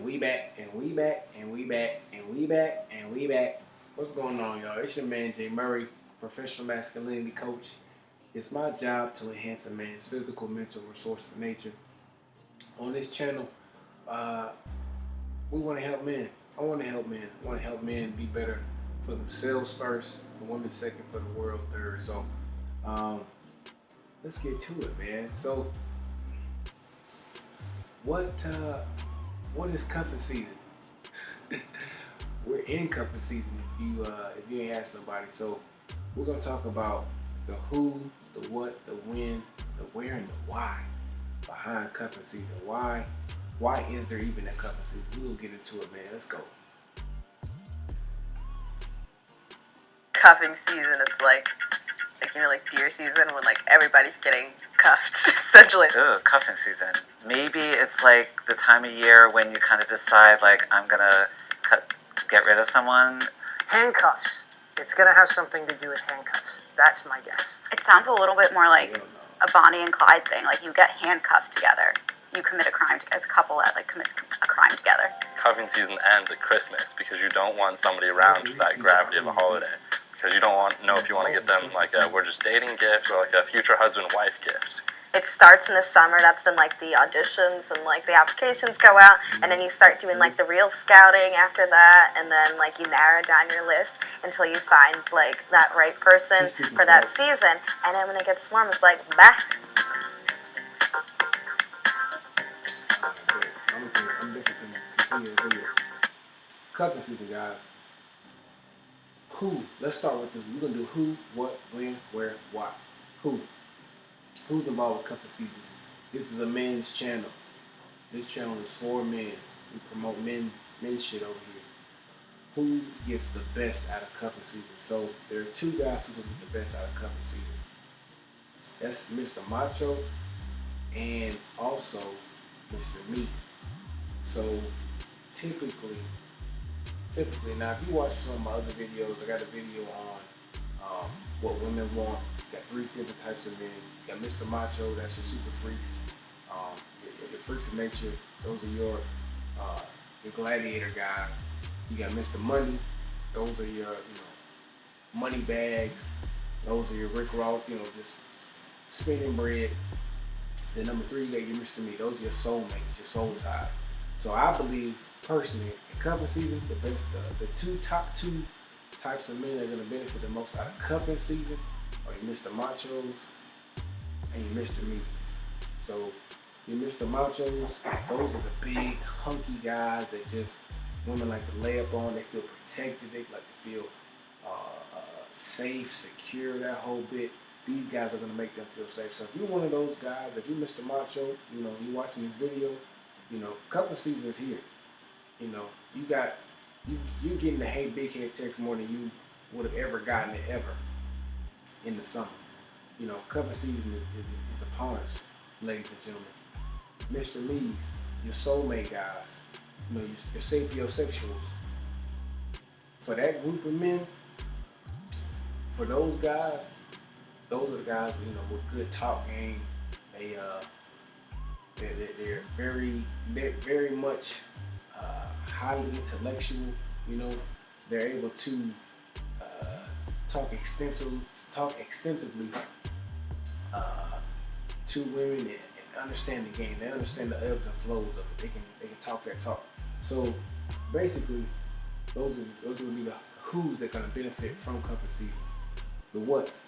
And we back, and we back, and we back, and we back, and we back. What's going on, y'all? It's your man, Jay Murray, professional masculinity coach. It's my job to enhance a man's physical, mental, resourceful nature. On this channel, we want to help men. I want to help men. I want to help men be better for themselves first, for women second, for the world third. So, let's get to it, man. So, what is cuffing season? We're in cuffing season if you ain't asked nobody. So we're gonna talk about the who, the what, the when, the where, and the why behind cuffing season. Why is there even a cuffing season? We'll get into it, man. Let's go. Cuffing season, it's like deer season when like everybody's getting cuffed essentially. Ooh, cuffing season. Maybe it's like the time of year when you kind of decide like I'm gonna get rid of someone. Handcuffs. It's gonna have something to do with handcuffs. That's my guess. It sounds a little bit more like a Bonnie and Clyde thing. Like you get handcuffed together. You commit a crime as a couple that like commits a crime together. Cuffing season ends at Christmas because you don't want somebody around for that gravity of a holiday. Because you don't know if you want to get them like a we're just dating gift or like a future husband-wife gift. It starts in the summer. That's when like the auditions and like the applications go out, and then you start doing like the real scouting after that, and then like you narrow down your list until you find like that right person for that season, and then when it gets warm, it's like bah. I'm continue. Cuffing season, guys. Who? Let's start with we're gonna do who, what, when, where, why. Who? Who's involved with cuffing season? This is a men's channel. This channel is for men. We promote men's shit over here. Who gets the best out of cuffing season? So there are two guys who get the best out of cuffing season. That's Mr. Macho and also Mr. Meat. So typically, now if you watch some of my other videos, I got a video on what women want. Got 3 different types of men. You got Mr. Macho, that's your super freaks. Your freaks of nature, those are your gladiator guys. You got Mr. Money, those are your money bags. Those are your Rick Ross, just spinning bread. Then number 3, you got your Mr. Me. Those are your soulmates, your soul ties. So I believe personally, in cuffing season, the top two types of men that are going to benefit the most out of cuffing season are your Mr. Machos and your Mr. Me's. So your Mr. Machos, those are the big, hunky guys that just women like to lay up on. They feel protected. They like to feel safe, secure, that whole bit. These guys are going to make them feel safe. So if you're one of those guys, if you're Mr. Macho, you're watching this video, cuffing season is here. You're getting the hey big head text more than you would have ever gotten it ever in the summer. Cuffing season is upon us, ladies and gentlemen. Mr. Me's, your soulmate guys, your sapiosexuals. For that group of men, for those guys, those are the guys with good talk game. They're very much highly intellectual. They're able to talk extensively to women and understand the game. They understand the ebbs and flows of it. They can talk that talk. So basically, those will be the who's that gonna benefit from cuffing season. The what's.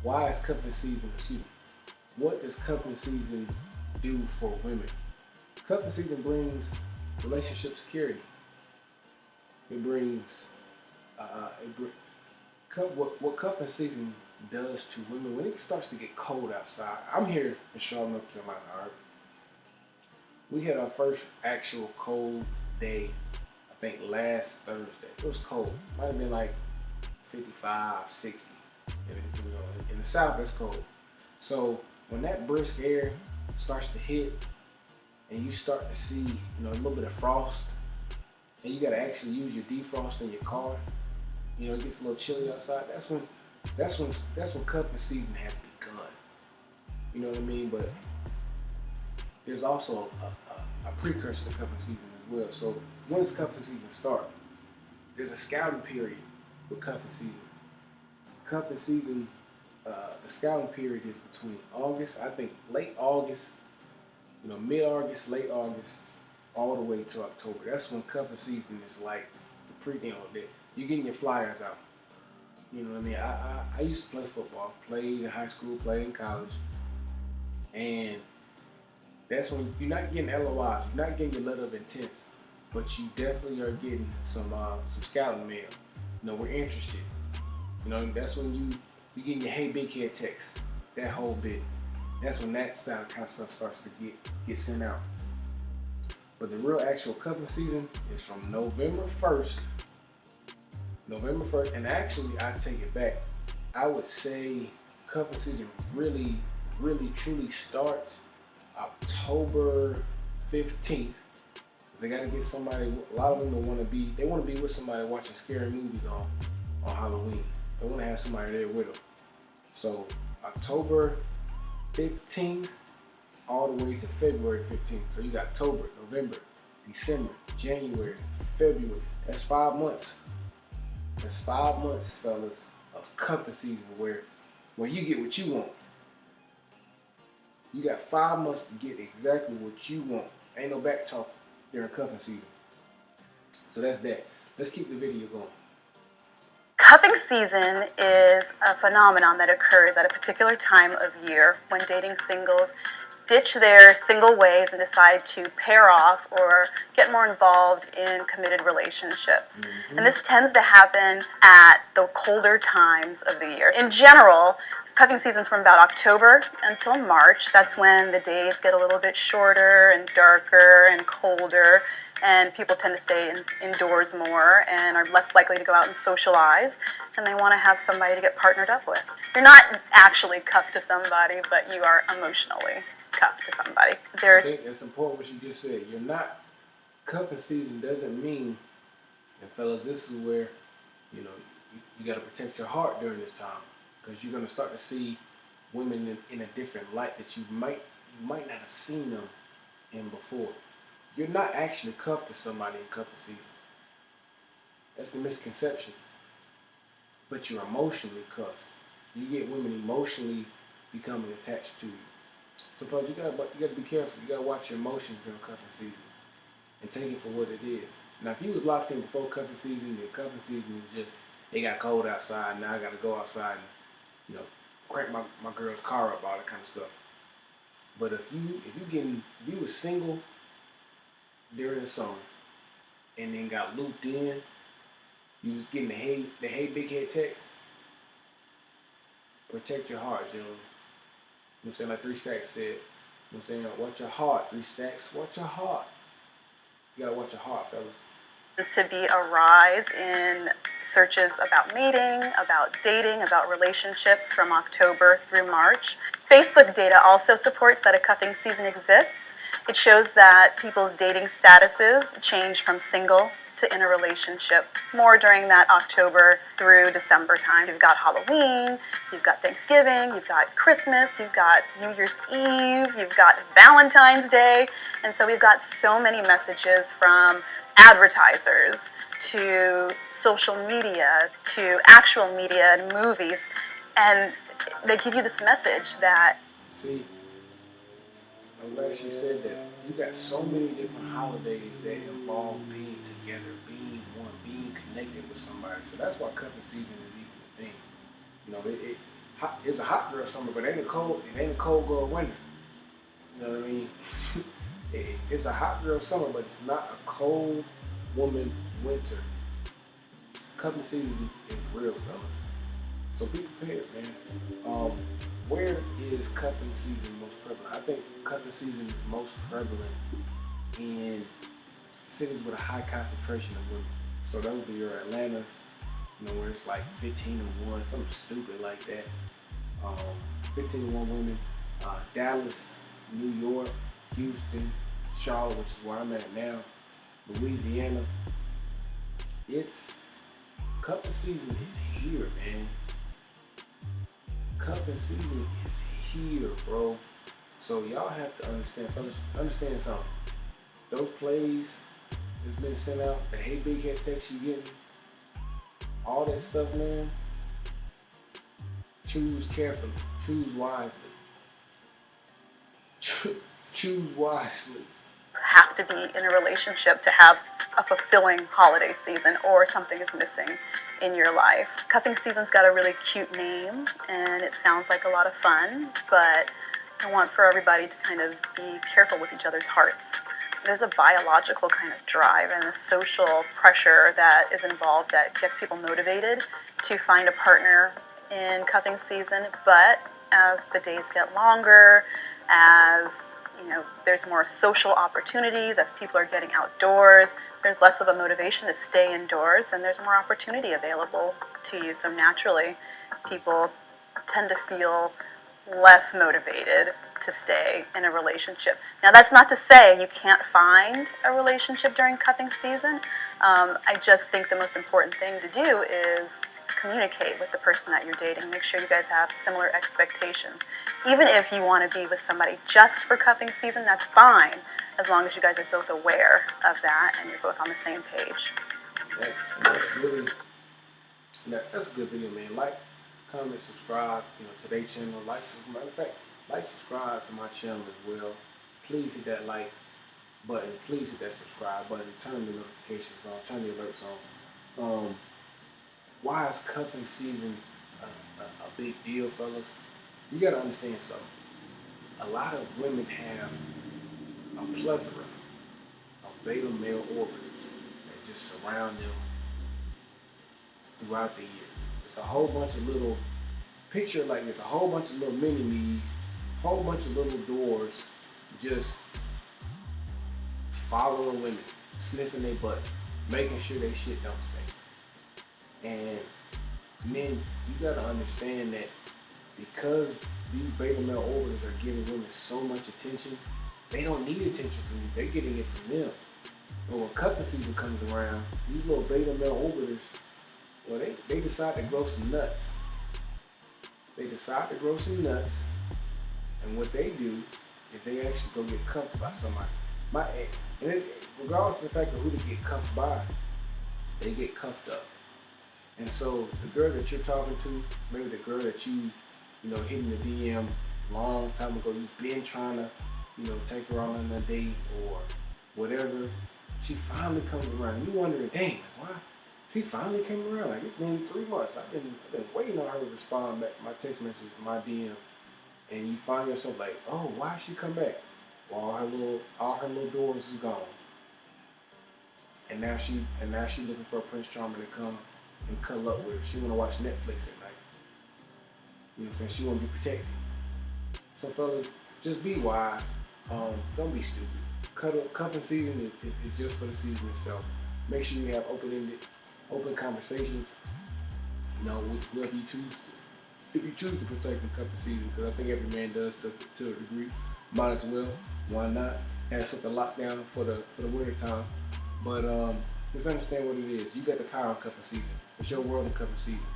Why is cuffing season? What does cuffing season do for women? Cuffing season brings relationship security. It brings what cuffing season does to women when it starts to get cold outside. I'm here in Charlotte, North Carolina. All right, we had our first actual cold day. I think last Thursday. It was cold. Might have been like 55, 60. In the South, it's cold. So when that brisk air starts to hit, and you start to see, a little bit of frost, and you gotta actually use your defrost in your car. It gets a little chilly outside. That's when cuffing season has begun. You know what I mean? But there's also a precursor to cuffing season as well. So when does cuffing season start? There's a scouting period with cuffing season. Cuffing season, the scouting period is between August, I think late August, mid-August, late August, all the way to October. That's when cuffing season is like you're getting your flyers out. You know what I mean? I used to play football, played in high school, played in college, and that's when you're not getting LOIs, you're not getting your letter of intent, but you definitely are getting some scouting mail. We're interested. That's when you getting your hey big head text, that whole bit. That's when that style kind of stuff starts to get sent out. But the real actual cuffing season is from November 1st, and actually I take it back. I would say cuffing season really, really, truly starts October 15th. They got to get somebody. A lot of them want to be with somebody watching scary movies on Halloween. They want to have somebody there with them. So October 15th all the way to February 15th. So you got October, November, December, January, February. That's 5 months. That's 5 months, fellas, of cuffing season where you get what you want. You got 5 months to get exactly what you want. Ain't no back talk during cuffing season. So that's that. Let's keep the video going. Cuffing season is a phenomenon that occurs at a particular time of year when dating singles ditch their single ways and decide to pair off or get more involved in committed relationships. Mm-hmm. And this tends to happen at the colder times of the year. In general, cuffing season's from about October until March. That's when the days get a little bit shorter and darker and colder, and people tend to stay indoors more and are less likely to go out and socialize, and they want to have somebody to get partnered up with. You're not actually cuffed to somebody, but you are emotionally cuffed to somebody. I think it's important what you just said. You're not, cuffing season doesn't mean, and fellas, this is where, you got to protect your heart during this time, because you're going to start to see women in a different light that you might not have seen them in before. You're not actually cuffed to somebody in cuffing season. That's the misconception. But you're emotionally cuffed. You get women emotionally becoming attached to you. So folks, you gotta be careful. You gotta watch your emotions during cuffing season and take it for what it is. Now, if you was locked in before cuffing season, then cuffing season is just, it got cold outside, now I gotta go outside and, crank my girl's car up, all that kind of stuff. But if you was single during the summer and then got looped in, you was getting the hey big head text, protect your heart, gentlemen. You know what I'm saying? Like 3 Stacks said, you know what I'm saying? Watch your heart, 3 Stacks, watch your heart. You gotta watch your heart, fellas. Is to be a rise in searches about mating, about dating, about relationships from October through March. Facebook data also supports that a cuffing season exists. It shows that people's dating statuses change from single to in a relationship more during that October through December time. You've got Halloween, you've got Thanksgiving, you've got Christmas, you've got New Year's Eve, you've got Valentine's Day, and so we've got so many messages from advertisers to social media to actual media and movies, and they give you this message that... See, I'm glad you said that. You got so many different holidays that involve being together, being one, being connected with somebody. So that's why cuffing season is even a thing. It's a hot girl summer, but it ain't a cold girl winter. You know what I mean? It's a hot girl summer, but it's not a cold woman winter. Cuffing season is real, fellas. So be prepared, man. Where is cuffing season most prevalent? I think cuffing season is most prevalent in cities with a high concentration of women. So those are your Atlantas, where it's like 15-1, something stupid like that. 15-1 women. Dallas, New York, Houston, Charlotte, which is where I'm at now, Louisiana. Cuffing season is here, man. Cuffing season is here, bro. So y'all have to understand, fellas, understand something. those plays that's been sent out, the hey big head text you getting, all that stuff, man. Choose carefully. Choose wisely. Choose wisely. Have to be in a relationship to have a fulfilling holiday season, or something is missing in your life. Cuffing season's got a really cute name and it sounds like a lot of fun, but I want for everybody to kind of be careful with each other's hearts. There's a biological kind of drive and a social pressure that is involved that gets people motivated to find a partner in cuffing season, but as the days get longer, as there's more social opportunities, as people are getting outdoors, there's less of a motivation to stay indoors, and there's more opportunity available to you. So naturally, people tend to feel less motivated to stay in a relationship. Now, that's not to say you can't find a relationship during cuffing season. I just think the most important thing to do is communicate with the person that you're dating. Make sure you guys have similar expectations. Even if you want to be with somebody just for cuffing season, that's fine, as long as you guys are both aware of that and you're both on the same page. That's a good video, man. Like, comment, subscribe, to their channel. Matter of fact, subscribe to my channel as well. Please hit that like button. Please hit that subscribe button. Turn the notifications on. Turn the alerts on. Why is cuffing season a big deal, fellas? You gotta understand something. A lot of women have a plethora of beta male orbiters that just surround them throughout the year. There's a whole bunch of little, picture like there's a whole bunch of little mini-me's, a whole bunch of little doors just following women, sniffing their butt, making sure they shit don't stink. And men, you gotta understand that because these beta male orbiters are giving women so much attention, they don't need attention from you. They're getting it from them. But when cuffing season comes around, these little beta male orbiters, well, they decide to grow some nuts. They decide to grow some nuts, and what they do is they actually go get cuffed by somebody. Regardless of the fact of who they get cuffed by, they get cuffed up. And so the girl that you're talking to, maybe the girl that you hitting the DM long time ago, you've been trying to, take her on a date or whatever, she finally comes around. You wondering, dang, why? She finally came around. Like, it's been 3 months. I've been waiting on her to respond back to my text message, my DM, and you find yourself like, oh, why she come back? Well, all her little doors is gone, and now she looking for a Prince Charming to come and cuddle up with her. She wanna watch Netflix at night. You know what I'm saying? She wanna be protected. So fellas, just be wise. Don't be stupid. Cuffing season is just for the season itself. Make sure you have open conversations, with whoever you choose to. If you choose to protect the cuffing season, because I think every man does to a degree. Might as well. Why not? Have something locked down for the winter time. But just understand what it is. You got the power of cuffing season. It's your world in cuffing season.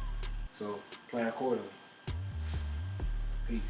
So plan accordingly. Peace.